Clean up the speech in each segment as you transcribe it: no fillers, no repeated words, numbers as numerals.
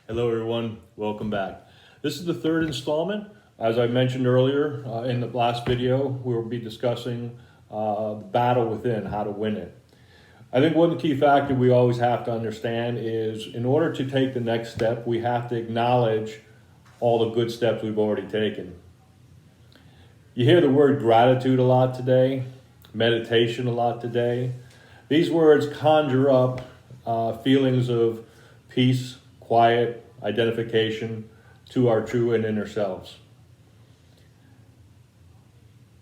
Hello, everyone. Welcome back. This is the third installment. As I mentioned earlier in the last video, we'll be discussing the battle within, how to win it. I think one key factor we always have to understand is in order to take the next step, we have to acknowledge all the good steps we've already taken. You hear the word gratitude a lot today, meditation a lot today. These words conjure up feelings of peace, quiet, identification to our true and inner selves.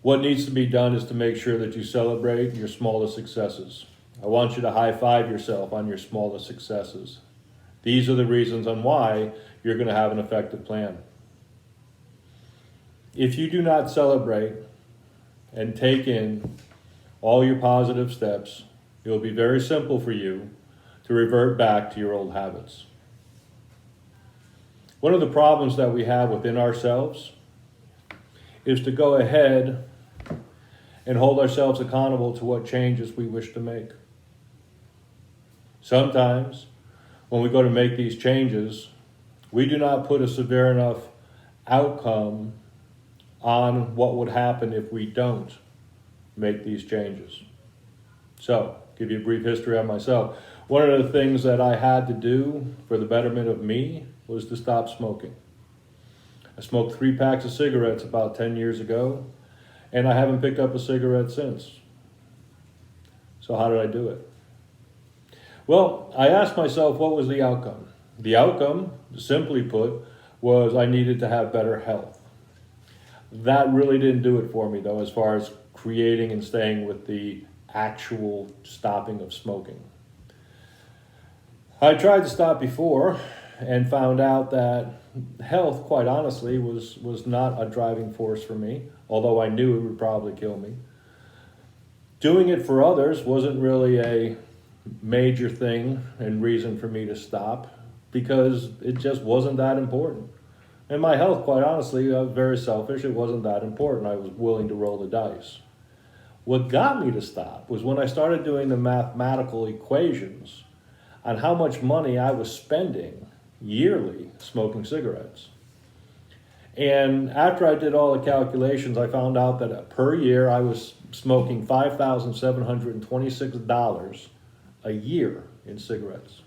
What needs to be done is to make sure that you celebrate your smallest successes. I want you to high five yourself on your smallest successes. These are the reasons on why you're going to have an effective plan. If you do not celebrate and take in all your positive steps, it will be very simple for you to revert back to your old habits. One of the problems that we have within ourselves is to go ahead and hold ourselves accountable to what changes we wish to make. Sometimes, when we go to make these changes, we do not put a severe enough outcome on what would happen if we don't make these changes. So, give you a brief history on myself. One of the things that I had to do for the betterment of me was to stop smoking. I smoked 3 packs of cigarettes about 10 years ago, and I haven't picked up a cigarette since. So how did I do it? Well, I asked myself, what was the outcome? The outcome, simply put, was I needed to have better health. That really didn't do it for me, though, as far as creating and staying with the actual stopping of smoking. I tried to stop before and found out that health, quite honestly, was not a driving force for me, although I knew it would probably kill me. Doing it for others wasn't really a major thing and reason for me to stop because it just wasn't that important. And my health, quite honestly, I was very selfish. It wasn't that important. I was willing to roll the dice. What got me to stop was when I started doing the mathematical equations on how much money I was spending yearly smoking cigarettes. And after I did all the calculations, I found out that per year I was smoking $5,726 a year in cigarettes.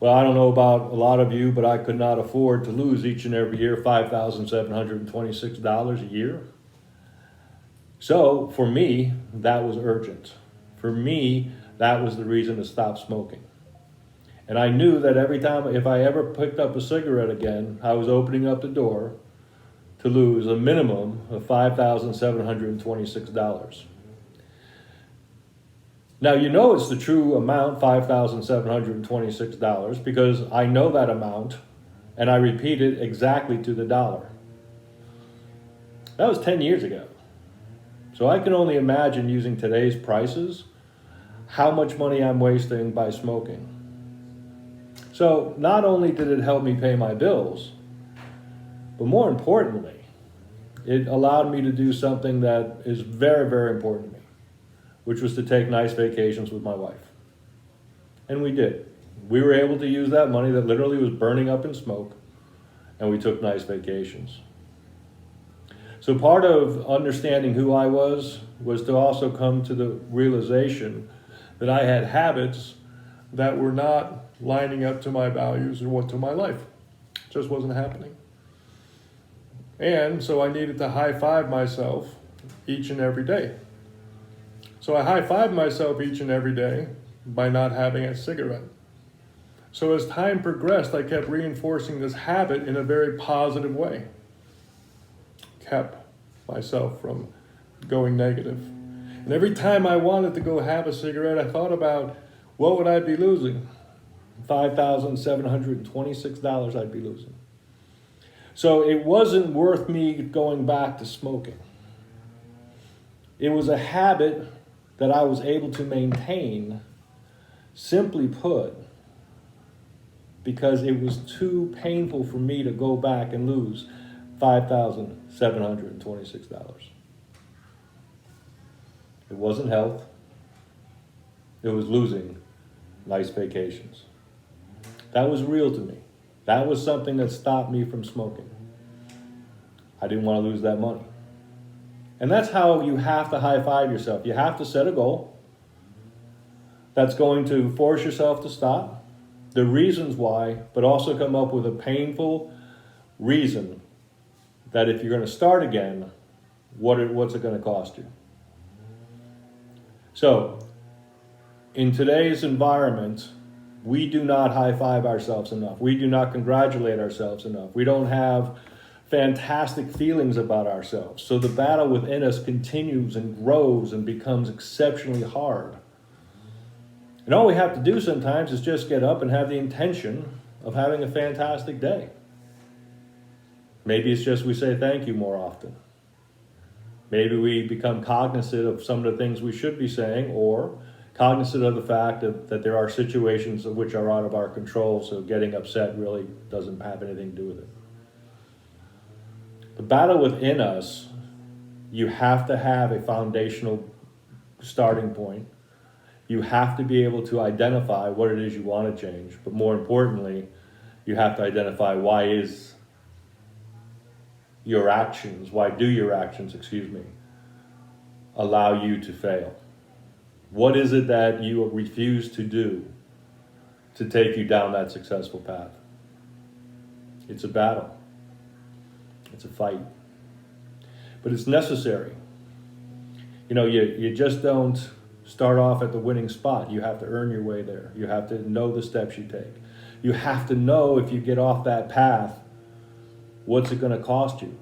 Well, I don't know about a lot of you, but I could not afford to lose each and every year $5,726 a year. So for me, that was urgent. For me, that was the reason to stop smoking. And I knew that every time, if I ever picked up a cigarette again, I was opening up the door to lose a minimum of $5,726. Now, you know it's the true amount, $5,726, because I know that amount and I repeat it exactly to the dollar. That was 10 years ago. So I can only imagine using today's prices how much money I'm wasting by smoking. So not only did it help me pay my bills, but more importantly, it allowed me to do something that is very, very important to me, which was to take nice vacations with my wife. And we did. We were able to use that money that literally was burning up in smoke, and we took nice vacations. So part of understanding who I was to also come to the realization that I had habits that were not lining up to my values or what to my life. It just wasn't happening. And so I needed to high five myself each and every day. So I high five myself each and every day by not having a cigarette. So as time progressed, I kept reinforcing this habit in a very positive way. Kept myself from going negative. And every time I wanted to go have a cigarette, I thought about what would I be losing? $5,726 I'd be losing. So it wasn't worth me going back to smoking. It was a habit that I was able to maintain, simply put, because it was too painful for me to go back and lose $5,726. It wasn't health. It was losing nice vacations. That was real to me. That was something that stopped me from smoking. I didn't want to lose that money. And that's how you have to high five yourself. You have to set a goal that's going to force yourself to stop, the reasons why, but also come up with a painful reason that if you're going to start again, what's it going to cost you? So, in today's environment, we do not high five ourselves enough. We do not congratulate ourselves enough. We don't have fantastic feelings about ourselves. So the battle within us continues and grows and becomes exceptionally hard. And all we have to do sometimes is just get up and have the intention of having a fantastic day. Maybe it's just we say thank you more often. Maybe we become cognizant of some of the things we should be saying, or cognizant of the fact that there are situations of which are out of our control, so getting upset really doesn't have anything to do with it. The battle within us, you have to have a foundational starting point. You have to be able to identify what it is you want to change, but more importantly, you have to identify why do your actions, allow you to fail? What is it that you refuse to do to take you down that successful path? It's a battle. It's a fight. But it's necessary. You just don't start off at the winning spot. You have to earn your way there. You have to know the steps you take. You have to know if you get off that path, what's it going to cost you?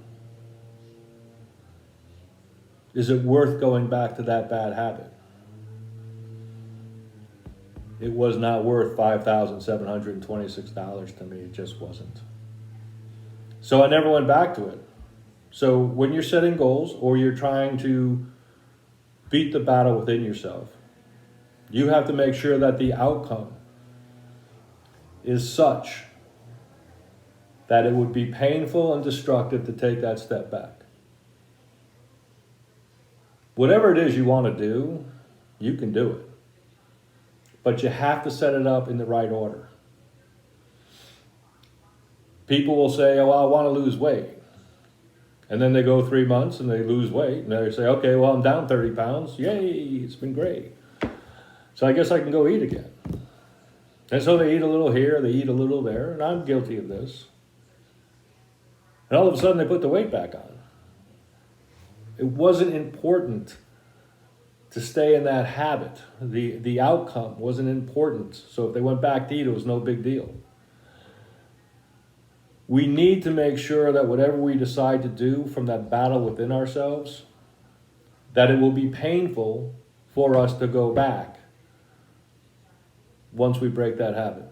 Is it worth going back to that bad habit? It was not worth $5,726 to me. It just wasn't. So I never went back to it. So when you're setting goals or you're trying to beat the battle within yourself, you have to make sure that the outcome is such that it would be painful and destructive to take that step back. Whatever it is you want to do, you can do it. But you have to set it up in the right order. People will say, oh, I want to lose weight. And then they go 3 months and they lose weight. And they say, okay, well, I'm down 30 pounds. Yay, it's been great. So I guess I can go eat again. And so they eat a little here, they eat a little there, and I'm guilty of this. And all of a sudden they put the weight back on. It wasn't important to stay in that habit. The outcome wasn't important. So if they went back to eat, it was no big deal. We need to make sure that whatever we decide to do from that battle within ourselves, that it will be painful for us to go back once we break that habit.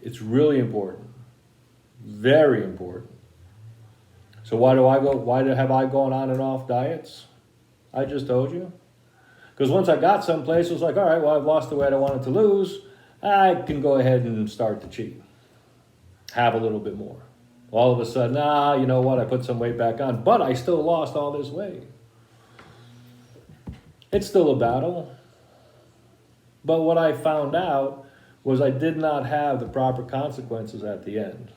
It's really important. Very important. So why have I gone on and off diets? I just told you. Because once I got someplace, it was like, all right, well, I've lost the weight I wanted to lose. I can go ahead and start to cheat. Have a little bit more. All of a sudden, you know what? I put some weight back on, but I still lost all this weight. It's still a battle. But what I found out was I did not have the proper consequences at the end.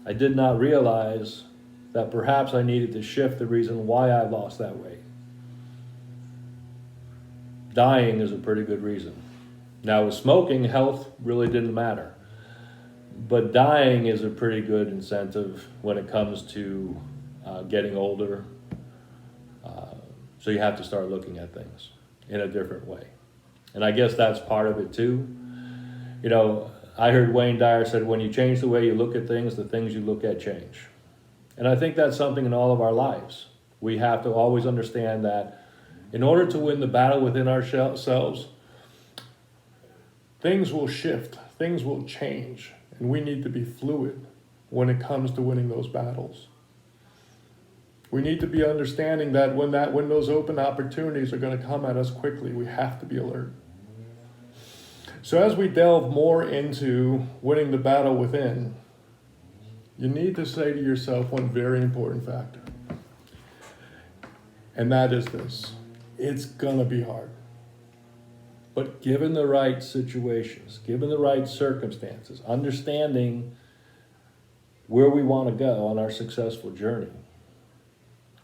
I did not realize that perhaps I needed to shift the reason why I lost that weight. Dying is a pretty good reason. Now with smoking, health really didn't matter. But dying is a pretty good incentive when it comes to getting older. So you have to start looking at things in a different way. And I guess that's part of it too. I heard Wayne Dyer said, when you change the way you look at things, the things you look at change. And I think that's something in all of our lives. We have to always understand that in order to win the battle within ourselves, things will shift, things will change, and we need to be fluid when it comes to winning those battles. We need to be understanding that when those open opportunities are going to come at us quickly, we have to be alert. So as we delve more into winning the battle within, you need to say to yourself one very important factor. And that is this: it's gonna be hard. But given the right situations, given the right circumstances, understanding where we want to go on our successful journey,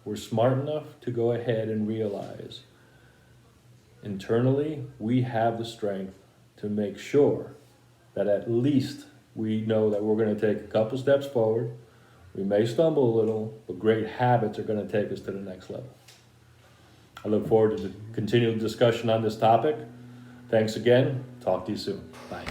we're smart enough to go ahead and realize internally we have the strength to make sure that at least we know that we're going to take a couple steps forward. We may stumble a little, but great habits are going to take us to the next level. I look forward to the continued discussion on this topic. Thanks again. Talk to you soon. Bye.